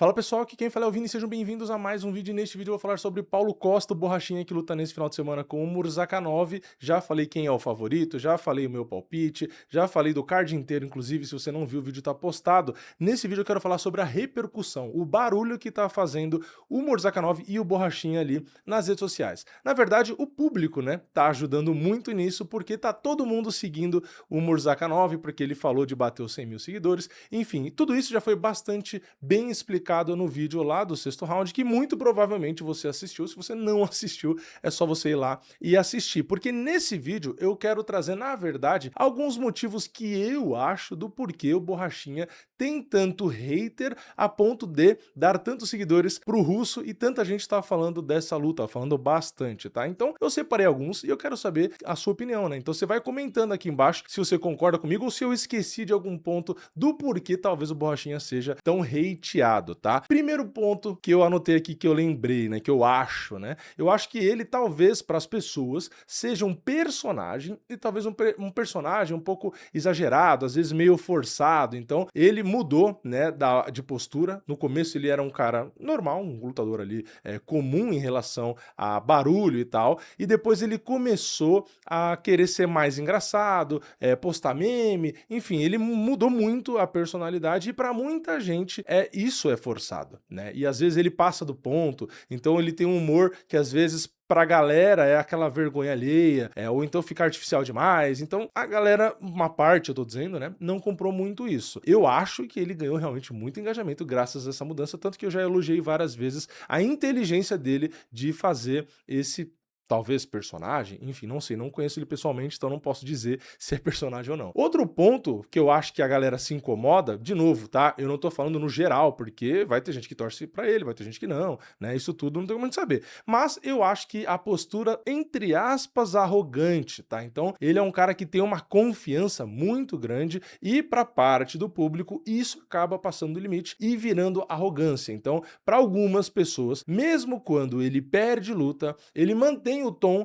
Fala pessoal, aqui quem fala é o Vini, sejam bem-vindos a mais um vídeo. Neste vídeo eu vou falar sobre Paulo Costa, o borrachinha que luta nesse final de semana com o Murzakanov. Já falei quem é o favorito, já falei o meu palpite, já falei do card inteiro, inclusive se você não viu o vídeo tá postado. Nesse vídeo eu quero falar sobre a repercussão, o barulho que tá fazendo o Murzakanov e o borrachinha ali nas redes sociais. Na verdade, o público, né, tá ajudando muito nisso porque tá todo mundo seguindo o Murzakanov, porque ele falou de bater os 100 mil seguidores. Enfim, tudo isso já foi bastante bem explicado no vídeo lá do sexto round, que muito provavelmente você assistiu. Se você não assistiu, é só você ir lá e assistir, porque nesse vídeo eu quero trazer, na verdade, alguns motivos que eu acho do porquê o Borrachinha tem tanto hater a ponto de dar tantos seguidores pro russo e tanta gente tá falando dessa luta, falando bastante, tá? Então eu separei alguns e eu quero saber a sua opinião, né? Então você vai comentando aqui embaixo se você concorda comigo ou se eu esqueci de algum ponto do porquê talvez o Borrachinha seja tão hateado, tá? Primeiro ponto que eu anotei aqui, que eu lembrei, né, que eu acho, né? Eu acho que ele talvez para as pessoas seja um personagem e talvez um personagem um pouco exagerado, às vezes meio forçado. Então, ele mudou, né, de postura. No começo ele era um cara normal, um lutador ali comum em relação a barulho e tal, e depois ele começou a querer ser mais engraçado, postar meme, enfim, ele mudou muito a personalidade e para muita gente isso é forçado, né? E às vezes ele passa do ponto, então ele tem um humor que às vezes pra galera é aquela vergonha alheia, ou então fica artificial demais. Então a galera, uma parte eu tô dizendo, né, não comprou muito isso. Eu acho que ele ganhou realmente muito engajamento graças a essa mudança, tanto que eu já elogiei várias vezes a inteligência dele de fazer esse talvez personagem, enfim, não sei, não conheço ele pessoalmente, então não posso dizer se é personagem ou não. Outro ponto que eu acho que a galera se incomoda, de novo, tá? Eu não tô falando no geral, porque vai ter gente que torce pra ele, vai ter gente que não, né? Isso tudo não tem como a gente saber. Mas eu acho que a postura, entre aspas, arrogante, tá? Então, ele é um cara que tem uma confiança muito grande e pra parte do público, isso acaba passando do limite e virando arrogância. Então, pra algumas pessoas, mesmo quando ele perde luta, ele mantém o tom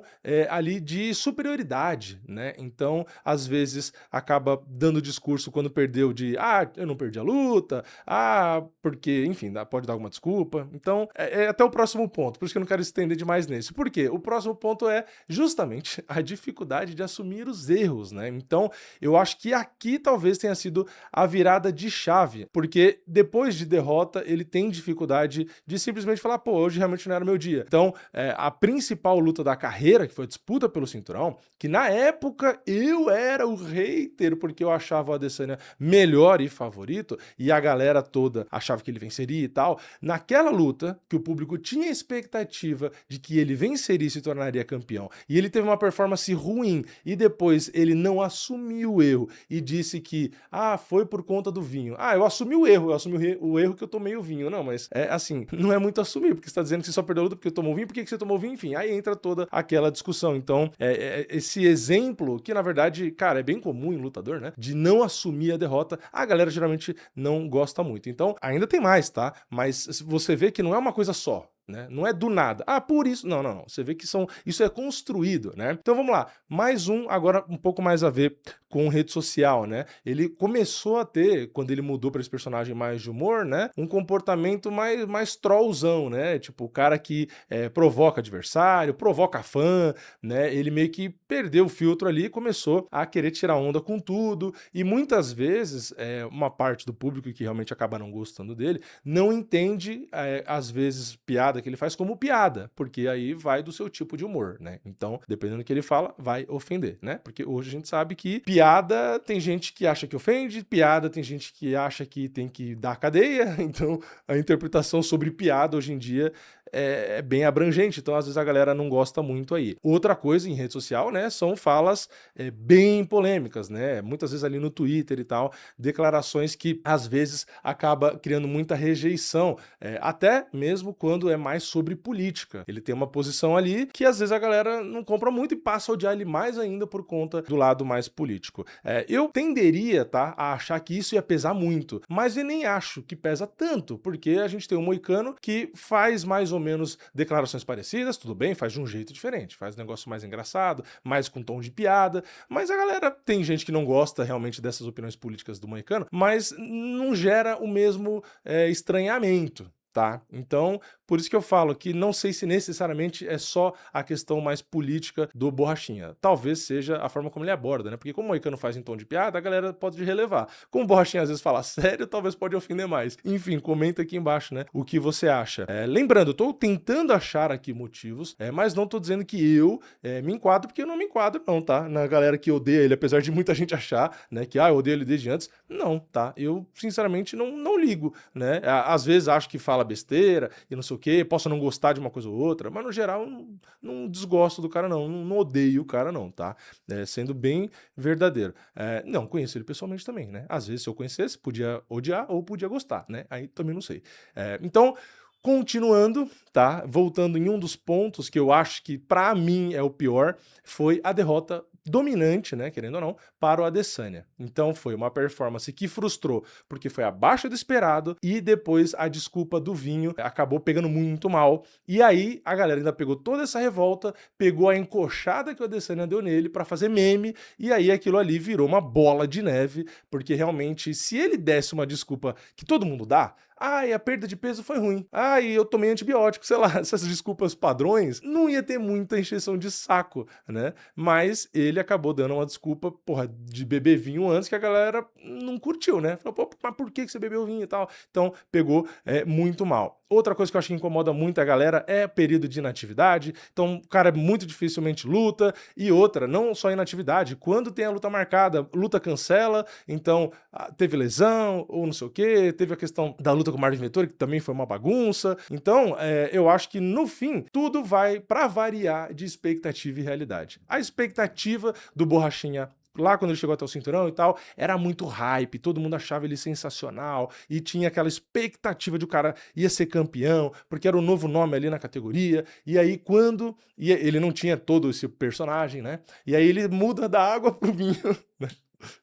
ali de superioridade, né? Então, às vezes, acaba dando discurso quando perdeu de eu não perdi a luta, porque, enfim, pode dar alguma desculpa. Então, até o próximo ponto, por isso que eu não quero estender demais nesse. Por quê? O próximo ponto é justamente a dificuldade de assumir os erros, né? Então, eu acho que aqui talvez tenha sido a virada de chave, porque depois de derrota, ele tem dificuldade de simplesmente falar, pô, hoje realmente não era meu dia. Então, a principal luta da carreira, que foi a disputa pelo cinturão, que na época eu era o hater porque eu achava o Adesanya melhor e favorito, e a galera toda achava que ele venceria e tal. Naquela luta, que o público tinha expectativa de que ele venceria e se tornaria campeão, e ele teve uma performance ruim, e depois ele não assumiu o erro e disse que, foi por conta do vinho. Eu assumi o erro, o erro que eu tomei o vinho. Não, mas assim, não é muito assumir, porque você tá dizendo que você só perdeu a luta porque tomou vinho, por que você tomou vinho? Enfim, aí entra toda aquela discussão. Então, esse exemplo, que na verdade, cara, é bem comum em lutador, né? De não assumir a derrota, a galera geralmente não gosta muito. Então, ainda tem mais, tá? Mas você vê que não é uma coisa só, né? Não é do nada. Por isso. Não, não, não. Você vê que isso é construído, né? Então vamos lá. Mais um, agora um pouco mais a ver com rede social, né? Ele começou a ter, quando ele mudou para esse personagem mais de humor, né? Um comportamento mais trollzão, né? Tipo, o cara que provoca adversário, provoca fã, né? Ele meio que perdeu o filtro ali e começou a querer tirar onda com tudo. E muitas vezes, uma parte do público que realmente acaba não gostando dele, não entende, às vezes, piada que ele faz como piada, porque aí vai do seu tipo de humor, né? Então, dependendo do que ele fala, vai ofender, né? Porque hoje a gente sabe que piada tem gente que acha que ofende, piada tem gente que acha que tem que dar cadeia, então a interpretação sobre piada hoje em dia é bem abrangente, então às vezes a galera não gosta muito aí. Outra coisa em rede social, né, são falas bem polêmicas, né? Muitas vezes ali no Twitter e tal, declarações que às vezes acaba criando muita rejeição, até mesmo quando é mais sobre política. Ele tem uma posição ali que às vezes a galera não compra muito e passa a odiar ele mais ainda por conta do lado mais político. Eu tenderia, tá, a achar que isso ia pesar muito, mas eu nem acho que pesa tanto, porque a gente tem um Moicano que faz mais ou ou menos declarações parecidas, tudo bem, faz de um jeito diferente, faz um negócio mais engraçado, mais com tom de piada, mas a galera, tem gente que não gosta realmente dessas opiniões políticas do Moicano, mas não gera o mesmo estranhamento. Tá? Então, por isso que eu falo que não sei se necessariamente é só a questão mais política do Borrachinha. Talvez seja a forma como ele aborda, né? Porque como o Moicano faz em tom de piada, a galera pode relevar. Como o Borrachinha às vezes fala sério, talvez pode ofender mais. Enfim, comenta aqui embaixo, né? O que você acha. Lembrando, eu tô tentando achar aqui motivos, mas não tô dizendo que eu me enquadro, porque eu não me enquadro não, tá? Na galera que odeia ele, apesar de muita gente achar, né? Que, eu odeio ele desde antes. Não, tá? Eu, sinceramente, não ligo, né? Às vezes acho que fala besteira e não sei o quê, posso não gostar de uma coisa ou outra, mas no geral não desgosto do cara não odeio o cara não, tá? Sendo bem verdadeiro. Não conheço ele pessoalmente também, né? Às vezes se eu conhecesse, podia odiar ou podia gostar, né? Aí também não sei. Então, continuando, tá? Voltando em um dos pontos que eu acho que pra mim é o pior, foi a derrota dominante, né, querendo ou não, para o Adesanya. Então foi uma performance que frustrou, porque foi abaixo do esperado, e depois a desculpa do vinho acabou pegando muito mal, e aí a galera ainda pegou toda essa revolta, pegou a encoxada que o Adesanya deu nele pra fazer meme, e aí aquilo ali virou uma bola de neve, porque realmente se ele desse uma desculpa que todo mundo dá, a perda de peso foi ruim. Eu tomei antibiótico, sei lá, essas desculpas padrões, não ia ter muita encheção de saco, né? Mas ele acabou dando uma desculpa, porra, de beber vinho antes que a galera não curtiu, né? Falou, pô, mas por que você bebeu vinho e tal? Então, pegou muito mal. Outra coisa que eu acho que incomoda muito a galera é período de inatividade. Então, o cara muito dificilmente luta. E outra, não só inatividade, quando tem a luta marcada, luta cancela, então teve lesão ou não sei o quê, teve a questão da luta com o Marvin Vettori, que também foi uma bagunça. Então, eu acho que no fim, tudo vai pra variar de expectativa e realidade. A expectativa do Borrachinha lá quando ele chegou até o cinturão e tal, era muito hype, todo mundo achava ele sensacional, e tinha aquela expectativa de o cara ia ser campeão, porque era o novo nome ali na categoria, e aí quando... E ele não tinha todo esse personagem, né? E aí ele muda da água pro vinho, né?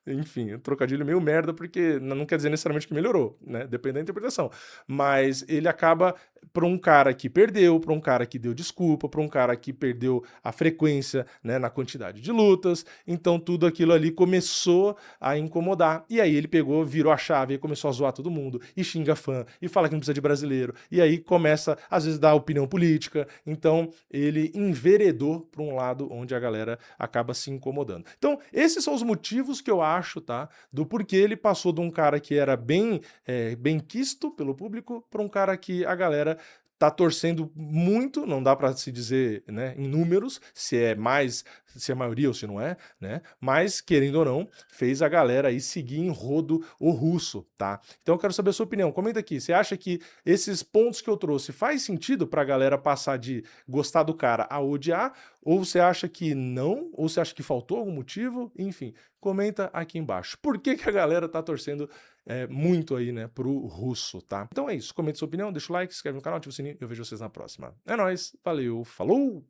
Enfim, trocadilho meio merda, porque não quer dizer necessariamente que melhorou, né? Depende da interpretação. Mas ele acaba, para um cara que perdeu, para um cara que deu desculpa, para um cara que perdeu a frequência, né, na quantidade de lutas, então tudo aquilo ali começou a incomodar. E aí ele pegou, virou a chave e começou a zoar todo mundo, e xinga fã, e fala que não precisa de brasileiro, e aí começa, às vezes, a dar opinião política. Então ele enveredou para um lado onde a galera acaba se incomodando. Então, esses são os motivos que eu acho, tá? Do porquê ele passou de um cara que era bem quisto pelo público para um cara que a galera tá torcendo muito, não dá para se dizer, né, em números, se é mais, se é maioria ou se não é, né? Mas, querendo ou não, fez a galera aí seguir em rodo o russo, tá? Então eu quero saber a sua opinião. Comenta aqui, você acha que esses pontos que eu trouxe faz sentido pra galera passar de gostar do cara a odiar? Ou você acha que não? Ou você acha que faltou algum motivo? Enfim, comenta aqui embaixo. Por que que a galera tá torcendo muito aí, né, pro russo, tá? Então é isso, comenta sua opinião, deixa o like, se inscreve no canal, ativa o sininho e eu vejo vocês na próxima. É nóis, valeu, falou!